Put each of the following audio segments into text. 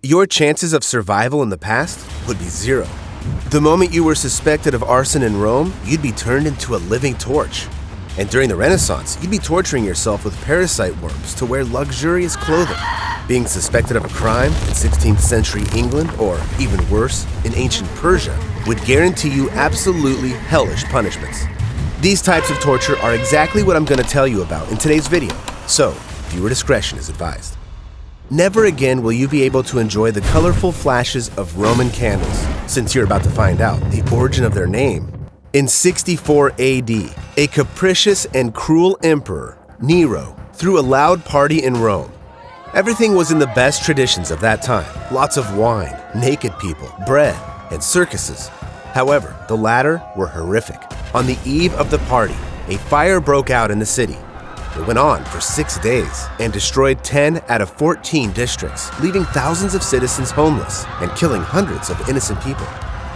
your chances of survival in the past would be zero. The moment you were suspected of arson in Rome, you'd be turned into a living torch. And during the Renaissance, you'd be torturing yourself with parasite worms to wear luxurious clothing. Being suspected of a crime in 16th century England, or even worse, in ancient Persia, would guarantee you absolutely hellish punishments. These types of torture are exactly what I'm going to tell you about in today's video, so viewer discretion is advised. Never again will you be able to enjoy the colorful flashes of Roman candles, since you're about to find out the origin of their name. In 64 AD, a capricious and cruel emperor, Nero, threw a loud party in Rome. Everything was in the best traditions of that time. Lots of wine, naked people, bread, and circuses. However, the latter were horrific. On the eve of the party, a fire broke out in the city. It went on for 6 days and destroyed 10 out of 14 districts, leaving thousands of citizens homeless and killing hundreds of innocent people.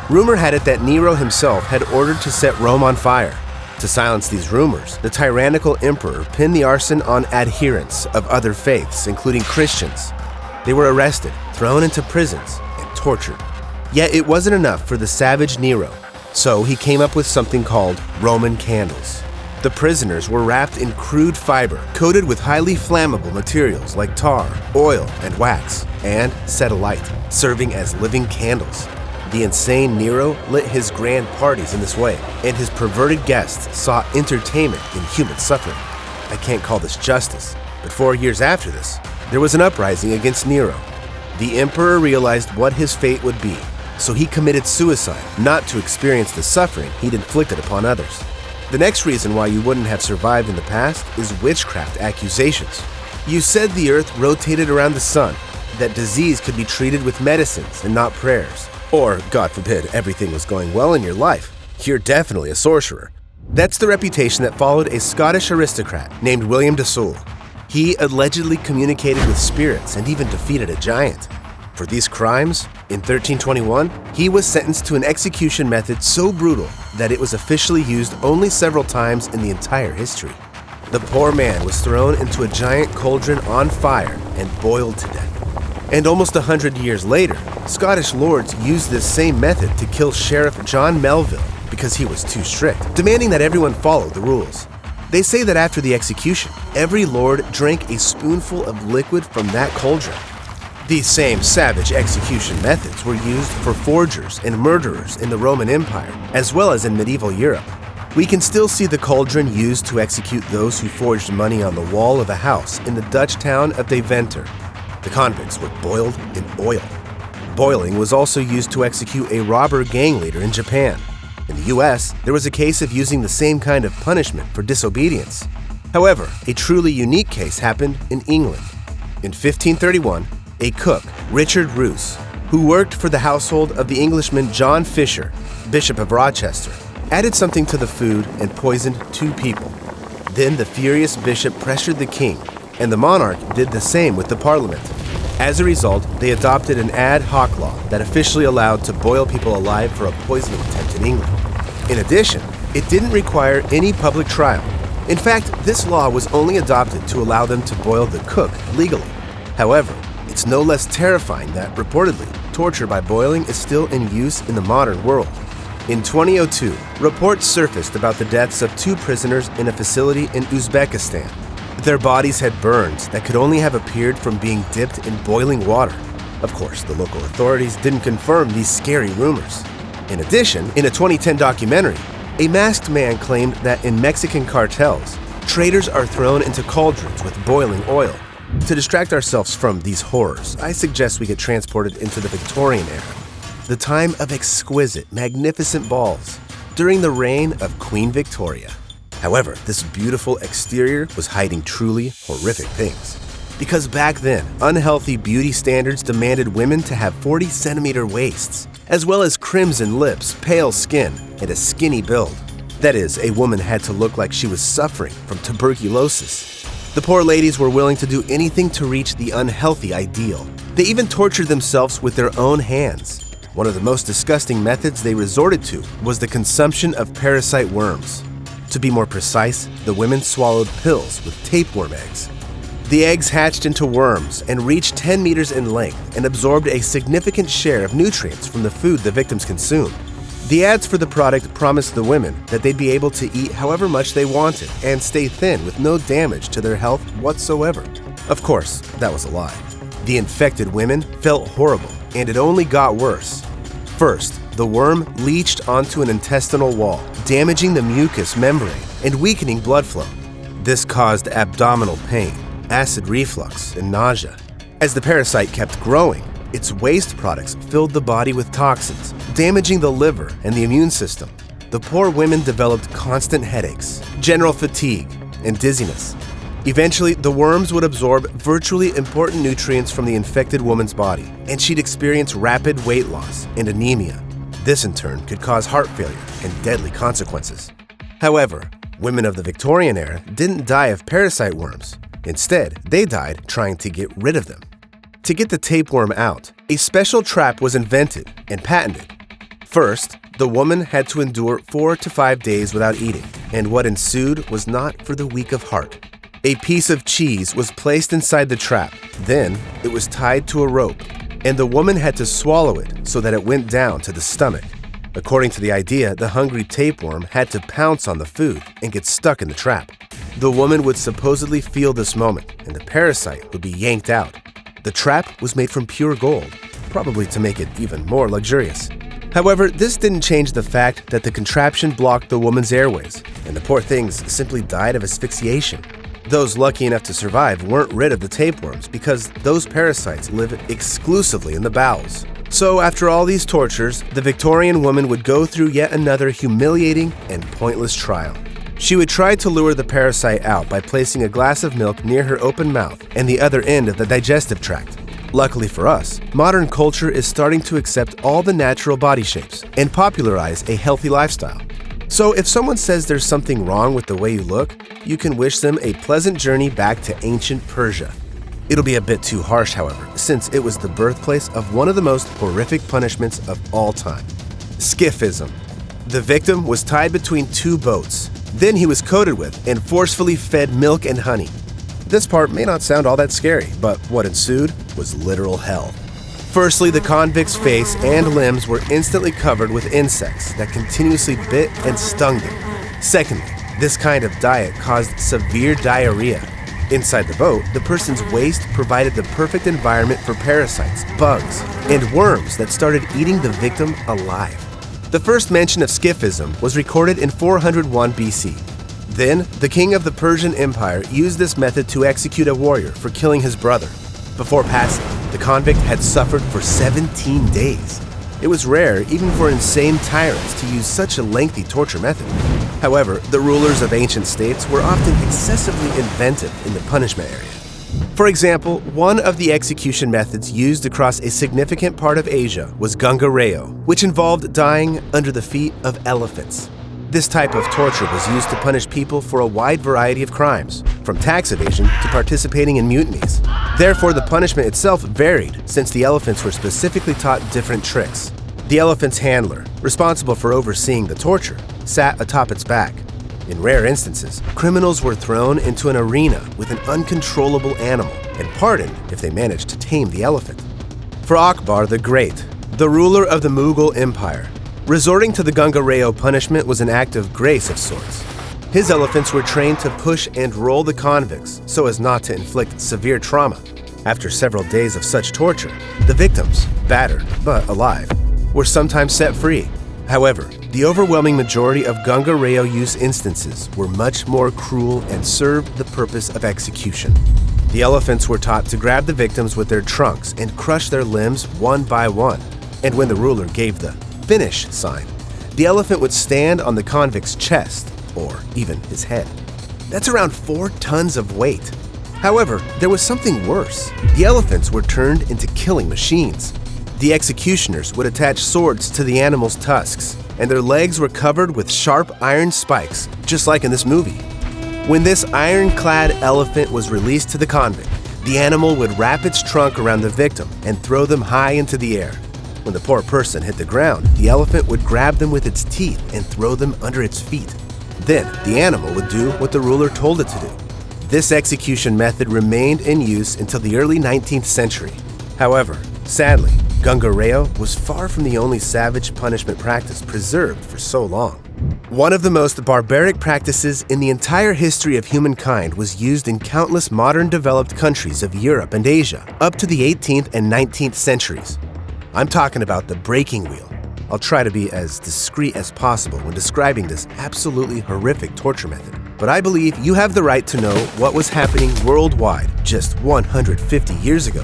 Rumor had it that Nero himself had ordered to set Rome on fire. To silence these rumors, the tyrannical emperor pinned the arson on adherents of other faiths, including Christians. They were arrested, thrown into prisons, and tortured. Yet it wasn't enough for the savage Nero, so he came up with something called Roman candles. The prisoners were wrapped in crude fiber, coated with highly flammable materials like tar, oil, and wax, and set alight, serving as living candles. The insane Nero lit his grand parties in this way, and his perverted guests sought entertainment in human suffering. I can't call this justice, but 4 years after this, there was an uprising against Nero. The emperor realized what his fate would be, so he committed suicide, not to experience the suffering he'd inflicted upon others. The next reason why you wouldn't have survived in the past is witchcraft accusations. You said the earth rotated around the sun, that disease could be treated with medicines and not prayers. Or, God forbid, everything was going well in your life. You're definitely a sorcerer. That's the reputation that followed a Scottish aristocrat named William de Sully. He allegedly communicated with spirits and even defeated a giant. For these crimes, in 1321, he was sentenced to an execution method so brutal that it was officially used only several times in the entire history. The poor man was thrown into a giant cauldron on fire and boiled to death. And almost 100 years later, Scottish lords used this same method to kill Sheriff John Melville because he was too strict, demanding that everyone follow the rules. They say that after the execution, every lord drank a spoonful of liquid from that cauldron. These same savage execution methods were used for forgers and murderers in the Roman Empire, as well as in medieval Europe. We can still see the cauldron used to execute those who forged money on the wall of a house in the Dutch town of Deventer. The convicts were boiled in oil. Boiling was also used to execute a robber gang leader in Japan. In the US, there was a case of using the same kind of punishment for disobedience. However, a truly unique case happened in England. In 1531, a cook, Richard Roos, who worked for the household of the Englishman John Fisher, Bishop of Rochester, added something to the food and poisoned 2 people. Then the furious bishop pressured the king, and the monarch did the same with the parliament. As a result, they adopted an ad hoc law that officially allowed to boil people alive for a poisoning attempt in England. In addition, it didn't require any public trial. In fact, this law was only adopted to allow them to boil the cook legally. However, it's no less terrifying that, reportedly, torture by boiling is still in use in the modern world. In 2002, reports surfaced about the deaths of 2 prisoners in a facility in Uzbekistan. Their bodies had burns that could only have appeared from being dipped in boiling water. Of course, the local authorities didn't confirm these scary rumors. In addition, in a 2010 documentary, a masked man claimed that in Mexican cartels, traders are thrown into cauldrons with boiling oil. To distract ourselves from these horrors, I suggest we get transported into the Victorian era, the time of exquisite, magnificent balls, during the reign of Queen Victoria. However, this beautiful exterior was hiding truly horrific things. Because back then, unhealthy beauty standards demanded women to have 40-centimeter waists, as well as crimson lips, pale skin, and a skinny build. That is, a woman had to look like she was suffering from tuberculosis. The poor ladies were willing to do anything to reach the unhealthy ideal. They even tortured themselves with their own hands. One of the most disgusting methods they resorted to was the consumption of parasite worms. To be more precise, the women swallowed pills with tapeworm eggs. The eggs hatched into worms and reached 10 meters in length and absorbed a significant share of nutrients from the food the victims consumed. The ads for the product promised the women that they'd be able to eat however much they wanted and stay thin with no damage to their health whatsoever. Of course, that was a lie. The infected women felt horrible, and it only got worse. First, the worm leached onto an intestinal wall, damaging the mucous membrane and weakening blood flow. This caused abdominal pain, acid reflux, and nausea. As the parasite kept growing, its waste products filled the body with toxins, damaging the liver and the immune system. The poor women developed constant headaches, general fatigue, and dizziness. Eventually, the worms would absorb virtually important nutrients from the infected woman's body, and she'd experience rapid weight loss and anemia. This, in turn, could cause heart failure and deadly consequences. However, women of the Victorian era didn't die of parasite worms. Instead, they died trying to get rid of them. To get the tapeworm out, a special trap was invented and patented. First, the woman had to endure 4 to 5 days without eating, and what ensued was not for the weak of heart. A piece of cheese was placed inside the trap. Then, it was tied to a rope, and the woman had to swallow it so that it went down to the stomach. According to the idea, the hungry tapeworm had to pounce on the food and get stuck in the trap. The woman would supposedly feel this moment, and the parasite would be yanked out. The trap was made from pure gold, probably to make it even more luxurious. However, this didn't change the fact that the contraption blocked the woman's airways, and the poor things simply died of asphyxiation. Those lucky enough to survive weren't rid of the tapeworms because those parasites live exclusively in the bowels. So after all these tortures, the Victorian woman would go through yet another humiliating and pointless trial. She would try to lure the parasite out by placing a glass of milk near her open mouth and the other end of the digestive tract. Luckily for us, modern culture is starting to accept all the natural body shapes and popularize a healthy lifestyle. So if someone says there's something wrong with the way you look, you can wish them a pleasant journey back to ancient Persia. It'll be a bit too harsh, however, since it was the birthplace of one of the most horrific punishments of all time: Skiffism. The victim was tied between 2 boats. Then he was coated with and forcefully fed milk and honey. This part may not sound all that scary, but what ensued was literal hell. Firstly, the convict's face and limbs were instantly covered with insects that continuously bit and stung them. Secondly, this kind of diet caused severe diarrhea. Inside the boat, the person's waste provided the perfect environment for parasites, bugs, and worms that started eating the victim alive. The first mention of Skiffism was recorded in 401 BC. Then, the king of the Persian Empire used this method to execute a warrior for killing his brother. Before passing, the convict had suffered for 17 days. It was rare even for insane tyrants to use such a lengthy torture method. However, the rulers of ancient states were often excessively inventive in the punishment area. For example, one of the execution methods used across a significant part of Asia was gunga reo, which involved dying under the feet of elephants. This type of torture was used to punish people for a wide variety of crimes, from tax evasion to participating in mutinies. Therefore, the punishment itself varied, since the elephants were specifically taught different tricks. The elephant's handler, responsible for overseeing the torture, sat atop its back. In rare instances, criminals were thrown into an arena with an uncontrollable animal and pardoned if they managed to tame the elephant. For Akbar the Great, the ruler of the Mughal Empire, resorting to the gunga reo punishment was an act of grace of sorts. His elephants were trained to push and roll the convicts so as not to inflict severe trauma. After several days of such torture, the victims, battered but alive, were sometimes set free. However, the overwhelming majority of gunga reo use instances were much more cruel and served the purpose of execution. The elephants were taught to grab the victims with their trunks and crush their limbs one by one. And when the ruler gave the finish sign, the elephant would stand on the convict's chest, or even his head. That's around 4 tons of weight. However, there was something worse. The elephants were turned into killing machines. The executioners would attach swords to the animal's tusks, and their legs were covered with sharp iron spikes, just like in this movie. When this iron-clad elephant was released to the convict, the animal would wrap its trunk around the victim and throw them high into the air. When the poor person hit the ground, the elephant would grab them with its teeth and throw them under its feet. Then, the animal would do what the ruler told it to do: This execution method remained in use until the early 19th century. However, sadly, gungareo was far from the only savage punishment practice preserved for so long. One of the most barbaric practices in the entire history of humankind was used in countless modern developed countries of Europe and Asia up to the 18th and 19th centuries. I'm talking about the breaking wheel. I'll try to be as discreet as possible when describing this absolutely horrific torture method, but I believe you have the right to know what was happening worldwide just 150 years ago.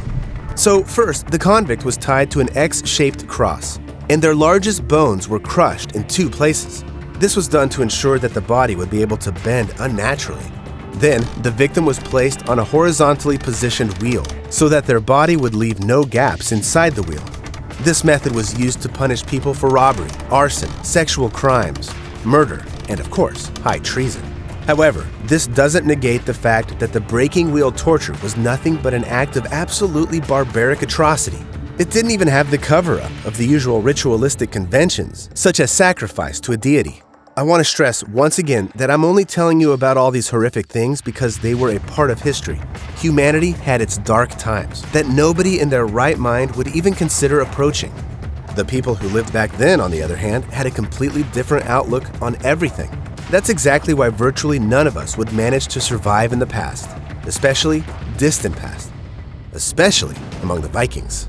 So first, the convict was tied to an X-shaped cross, and their largest bones were crushed in 2 places. This was done to ensure that the body would be able to bend unnaturally. Then, the victim was placed on a horizontally positioned wheel so that their body would leave no gaps inside the wheel. This method was used to punish people for robbery, arson, sexual crimes, murder, and of course, high treason. However, this doesn't negate the fact that the breaking wheel torture was nothing but an act of absolutely barbaric atrocity. It didn't even have the cover-up of the usual ritualistic conventions, such as sacrifice to a deity. I want to stress once again that I'm only telling you about all these horrific things because they were a part of history. Humanity had its dark times that nobody in their right mind would even consider approaching. The people who lived back then, on the other hand, had a completely different outlook on everything. That's exactly why virtually none of us would manage to survive in the past, especially distant past, especially among the Vikings.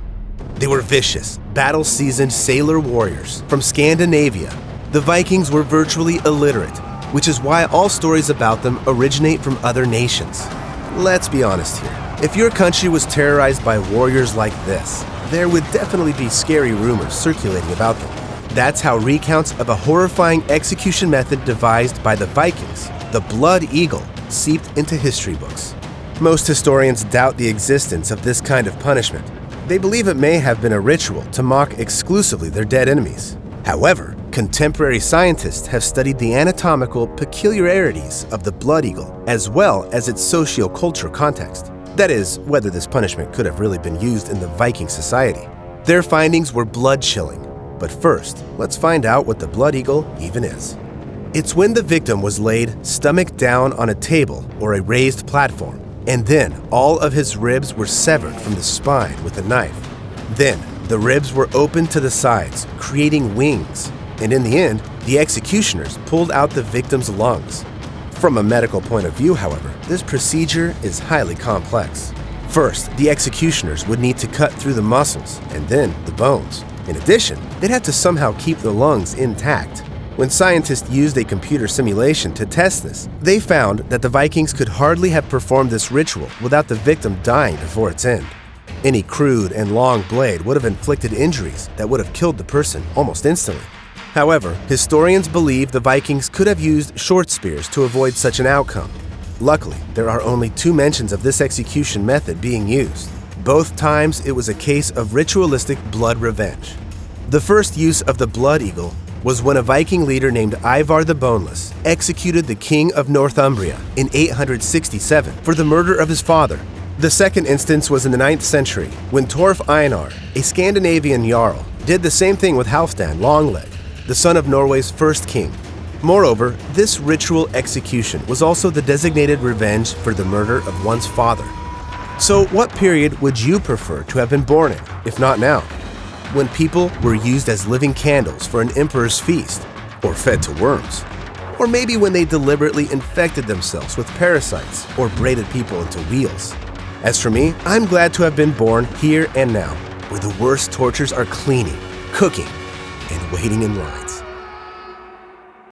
They were vicious, battle-seasoned sailor warriors from Scandinavia. The Vikings were virtually illiterate, which is why all stories about them originate from other nations. Let's be honest here. If your country was terrorized by warriors like this, there would definitely be scary rumors circulating about them. That's how recounts of a horrifying execution method devised by the Vikings, the blood eagle, seeped into history books. Most historians doubt the existence of this kind of punishment. They believe it may have been a ritual to mock exclusively their dead enemies. However, contemporary scientists have studied the anatomical peculiarities of the blood eagle as well as its socio-cultural context. That is, whether this punishment could have really been used in the Viking society. Their findings were blood-chilling. But first, let's find out what the blood eagle even is. It's when the victim was laid stomach down on a table or a raised platform, and then all of his ribs were severed from the spine with a knife. Then, the ribs were opened to the sides, creating wings, and in the end, the executioners pulled out the victim's lungs. From a medical point of view, however, this procedure is highly complex. First, the executioners would need to cut through the muscles and then the bones. In addition, they'd have to somehow keep the lungs intact. When scientists used a computer simulation to test this, they found that the Vikings could hardly have performed this ritual without the victim dying before its end. Any crude and long blade would have inflicted injuries that would have killed the person almost instantly. However, historians believe the Vikings could have used short spears to avoid such an outcome. Luckily, there are only 2 mentions of this execution method being used. Both times it was a case of ritualistic blood revenge. The first use of the blood eagle was when a Viking leader named Ivar the Boneless executed the king of Northumbria in 867 for the murder of his father. The second instance was in the 9th century when Torf Einar, a Scandinavian jarl, did the same thing with Halfdan Longleg, the son of Norway's first king. Moreover, this ritual execution was also the designated revenge for the murder of one's father. So what period would you prefer to have been born in, if not now? When people were used as living candles for an emperor's feast, or fed to worms? Or maybe when they deliberately infected themselves with parasites or braided people into wheels? As for me, I'm glad to have been born here and now, where the worst tortures are cleaning, cooking, and waiting in line.